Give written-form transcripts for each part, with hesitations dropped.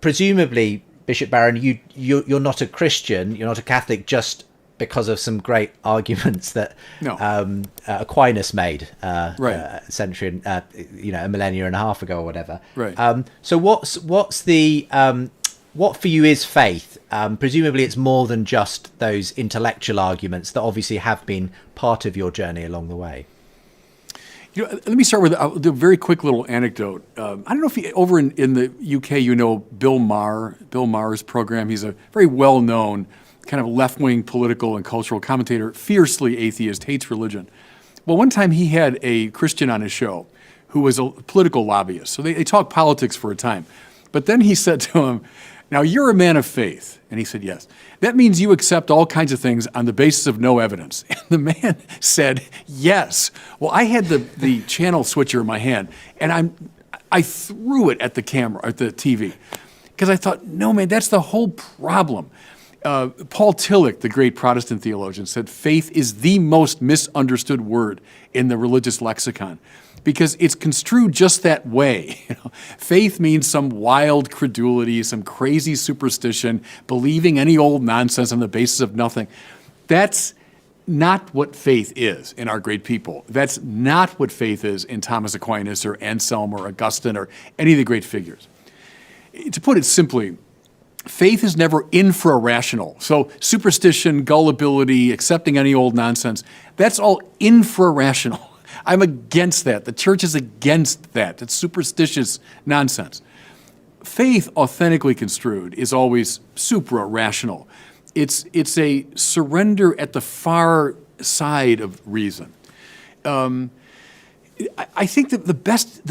presumably, Bishop Barron, you're not a Christian, you're not a Catholic, just because of some great arguments that No. Aquinas made Right. a century, a millennia and a half ago or whatever. Right. So what's the what for you is faith? Presumably, it's more than just those intellectual arguments that obviously have been part of your journey along the way. Let me start with a very quick little anecdote. I don't know if over in the UK, Bill Maher, Bill Maher's program. He's a very well-known kind of left-wing political and cultural commentator, fiercely atheist, hates religion. Well, one time he had a Christian on his show who was a political lobbyist. So they talked politics for a time. But then he said to him, "Now you're a man of faith." And he said, "Yes. That means you accept all kinds of things on the basis of no evidence." And the man said, "Yes." Well, I had the channel switcher in my hand, and I threw it at the camera, at the TV, because I thought, no, man, that's the whole problem. Paul Tillich, the great Protestant theologian, said faith is the most misunderstood word in the religious lexicon because it's construed just that way. Faith means some wild credulity, some crazy superstition, believing any old nonsense on the basis of nothing. That's not what faith is in our great people. That's not what faith is in Thomas Aquinas or Anselm or Augustine or any of the great figures. To put it simply, faith is never infra-rational. So superstition, gullibility, accepting any old nonsense, that's all infra-rational. I'm against that. The church is against that. It's superstitious nonsense. Faith, authentically construed, is always supra-rational. It's a surrender at the far side of reason. I think that the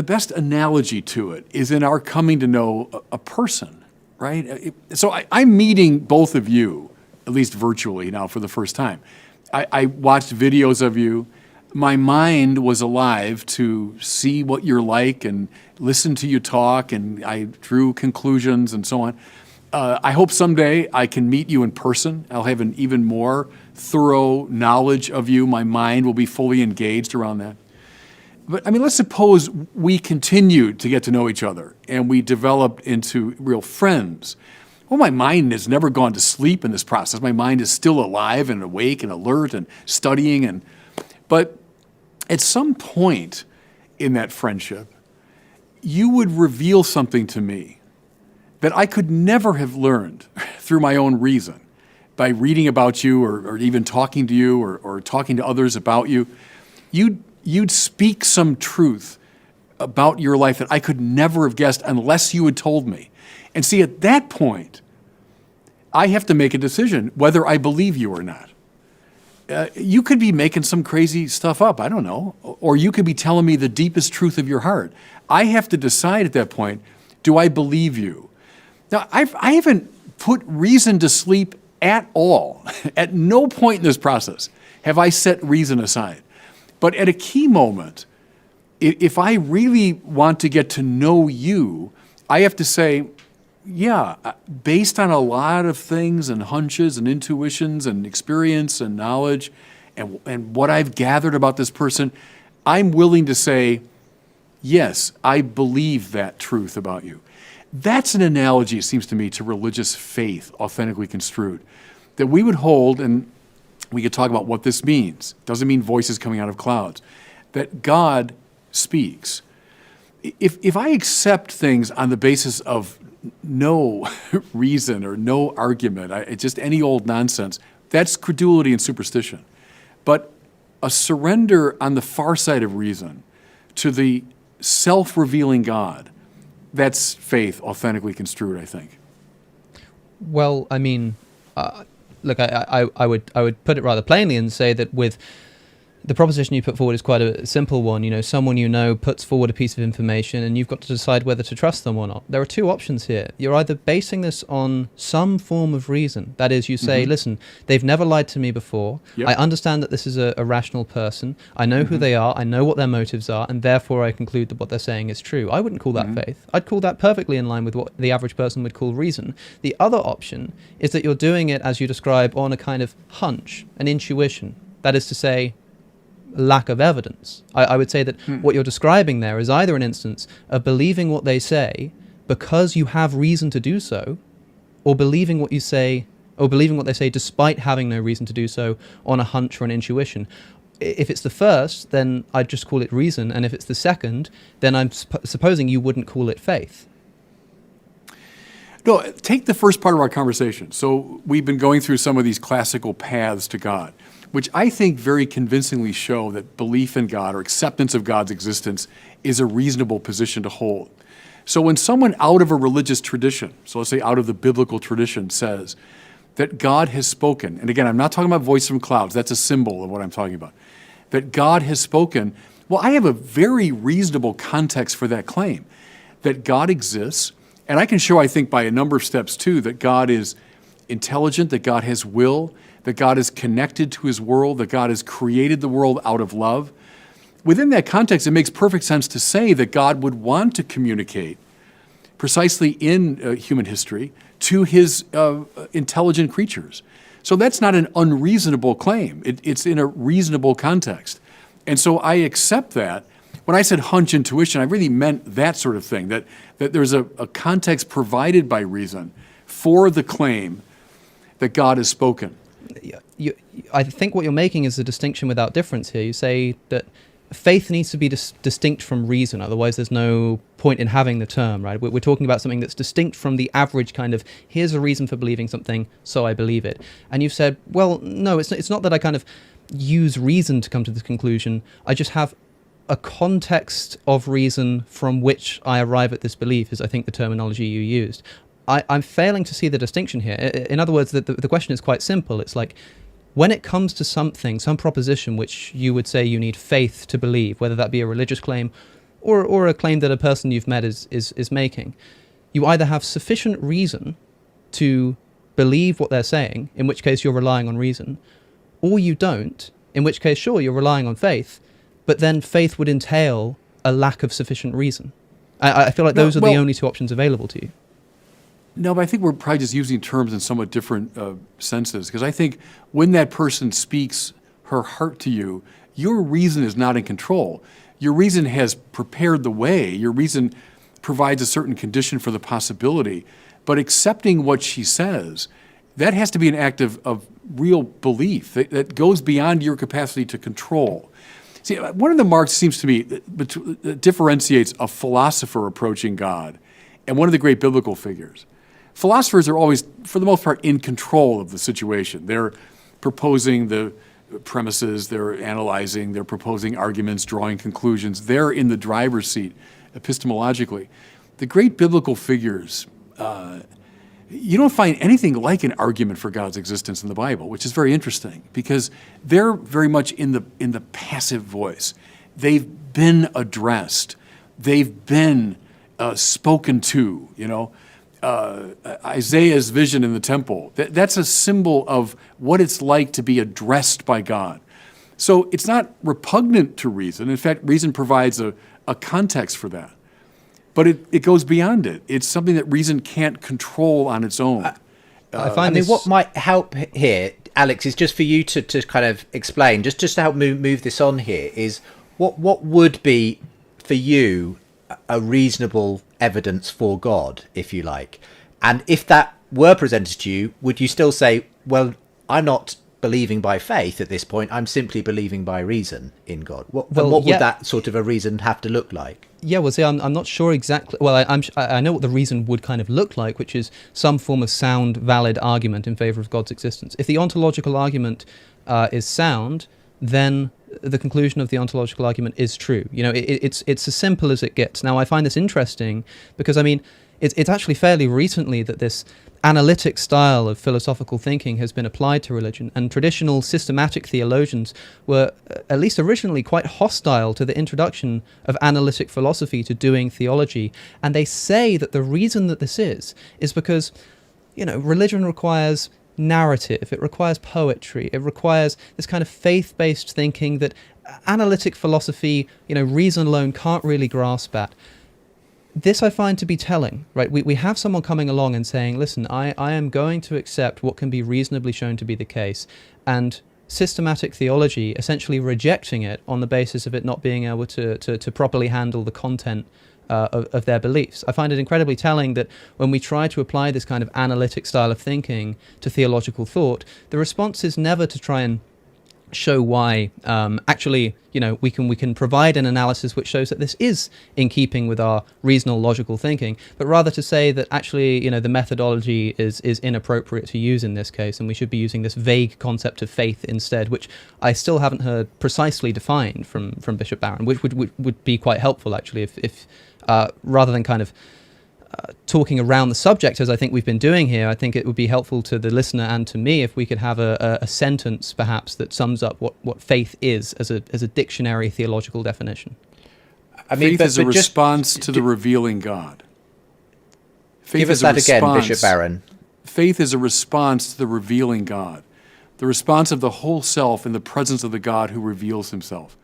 best analogy to it is in our coming to know a person. Right? So I'm meeting both of you, at least virtually now for the first time. I watched videos of you. My mind was alive to see what you're like and listen to you talk, and I drew conclusions and so on. I hope someday I can meet you in person. I'll have an even more thorough knowledge of you. My mind will be fully engaged around that. But I mean, let's suppose we continued to get to know each other and we developed into real friends. Well, my mind has never gone to sleep in this process. My mind is still alive and awake and alert and studying. But at some point in that friendship, you would reveal something to me that I could never have learned through my own reason by reading about you or even talking to you or talking to others about you. You'd speak some truth about your life that I could never have guessed unless you had told me. And see, at that point, I have to make a decision whether I believe you or not. You could be making some crazy stuff up, I don't know, or you could be telling me the deepest truth of your heart. I have to decide at that point, do I believe you? Now, I haven't put reason to sleep at all. At no point in this process have I set reason aside. But at a key moment, if I really want to get to know you, I have to say, yeah, based on a lot of things and hunches and intuitions and experience and knowledge and what I've gathered about this person, I'm willing to say, yes, I believe that truth about you. That's an analogy, it seems to me, to religious faith, authentically construed, that we would hold, and we could talk about what this means. It doesn't mean voices coming out of clouds. That God speaks. If I accept things on the basis of no reason or no argument, it's just any old nonsense, that's credulity and superstition. But a surrender on the far side of reason to the self-revealing God, that's faith authentically construed, I think. Well, I mean, look, I would put it rather plainly and say that with the proposition you put forward is quite a simple one. You know, someone you know puts forward a piece of information and you've got to decide whether to trust them or not. There are two options here. You're either basing this on some form of reason. That is, you say, listen, they've never lied to me before. Yep. I understand that this is a rational person. I know who they are. I know what their motives are. And therefore, I conclude that what they're saying is true. I wouldn't call that faith. I'd call that perfectly in line with what the average person would call reason. The other option is that you're doing it, as you describe, on a kind of hunch, an intuition. That is to say, lack of evidence. I would say that what you're describing there is either an instance of believing what they say because you have reason to do so, or believing what you say, or believing what they say despite having no reason to do so on a hunch or an intuition. If it's the first, then I'd just call it reason, and if it's the second, then I'm supposing you wouldn't call it faith. No, take the first part of our conversation. So we've been going through some of these classical paths to God, which I think very convincingly show that belief in God or acceptance of God's existence is a reasonable position to hold. So when someone out of a religious tradition, so let's say out of the biblical tradition, says that God has spoken, and again, I'm not talking about voice from clouds, that's a symbol of what I'm talking about, that God has spoken, well, I have a very reasonable context for that claim, that God exists. And I can show, I think, by a number of steps, too, that God is intelligent, that God has will, that God is connected to his world, that God has created the world out of love. Within that context, it makes perfect sense to say that God would want to communicate precisely in human history to his intelligent creatures. So that's not an unreasonable claim. It's in a reasonable context. And so I accept that. When I said hunch intuition, I really meant that sort of thing, that there's a context provided by reason for the claim that God has spoken. I think what you're making is a distinction without difference here. You say that faith needs to be distinct from reason, otherwise there's no point in having the term, right? We're talking about something that's distinct from the average kind of, here's a reason for believing something, so I believe it. And you've said, well, no, it's not that I kind of use reason to come to this conclusion, I just have a context of reason from which I arrive at this belief, is I think the terminology you used. I'm failing to see the distinction here. In other words, the question is quite simple. It's like, when it comes to something, some proposition which you would say you need faith to believe, whether that be a religious claim or a claim that a person you've met is making, you either have sufficient reason to believe what they're saying, in which case you're relying on reason, or you don't, in which case, sure, you're relying on faith, but then faith would entail a lack of sufficient reason. I feel like those are the only two options available to you. No, but I think we're probably just using terms in somewhat different senses, because I think when that person speaks her heart to you, your reason is not in control. Your reason has prepared the way. Your reason provides a certain condition for the possibility. But accepting what she says, that has to be an act of real belief that goes beyond your capacity to control. See, one of the marks seems to me that differentiates a philosopher approaching God and one of the great biblical figures. Philosophers are always, for the most part, in control of the situation. They're proposing the premises, they're analyzing, they're proposing arguments, drawing conclusions. They're in the driver's seat epistemologically. The great biblical figures, you don't find anything like an argument for God's existence in the Bible, which is very interesting because they're very much in the passive voice. They've been addressed. They've been spoken to, Isaiah's vision in the temple. That's a symbol of what it's like to be addressed by God. So it's not repugnant to reason. In fact, reason provides a context for that. But it goes beyond it. It's something that reason can't control on its own. I mean, what might help here, Alex, is just for you to kind of explain, just to help move this on here, is what would be, for you, a reasonable evidence for God, if you like? And if that were presented to you, would you still say, well, I'm not believing by faith at this point, I'm simply believing by reason in God? What would that sort of a reason have to look like? Yeah, well, see, I'm not sure exactly. Well, I know what the reason would kind of look like, which is some form of sound, valid argument in favor of God's existence. If the ontological argument is sound, then the conclusion of the ontological argument is true. It's as simple as it gets. Now, I find this interesting because, I mean, it's actually fairly recently that this analytic style of philosophical thinking has been applied to religion, and traditional systematic theologians were, at least originally, quite hostile to the introduction of analytic philosophy to doing theology. And they say that the reason that this is because, religion requires narrative, it requires poetry, it requires this kind of faith-based thinking that analytic philosophy, reason alone can't really grasp at. This I find to be telling, right? We have someone coming along and saying, listen, I am going to accept what can be reasonably shown to be the case, and systematic theology essentially rejecting it on the basis of it not being able to properly handle the content of their beliefs. I find it incredibly telling that when we try to apply this kind of analytic style of thinking to theological thought, the response is never to try and show why actually, we can provide an analysis which shows that this is in keeping with our reasonable logical thinking, but rather to say that actually, the methodology is inappropriate to use in this case, and we should be using this vague concept of faith instead, which I still haven't heard precisely defined from Bishop Barron, which would be quite helpful actually if rather than kind of talking around the subject as I think we've been doing here. I think it would be helpful to the listener and to me if we could have a sentence perhaps that sums up what faith is as a dictionary theological definition. Faith is a response to the revealing God. Give us that again, Bishop Barron. Faith is a response to the revealing God, the response of the whole self in the presence of the God who reveals himself.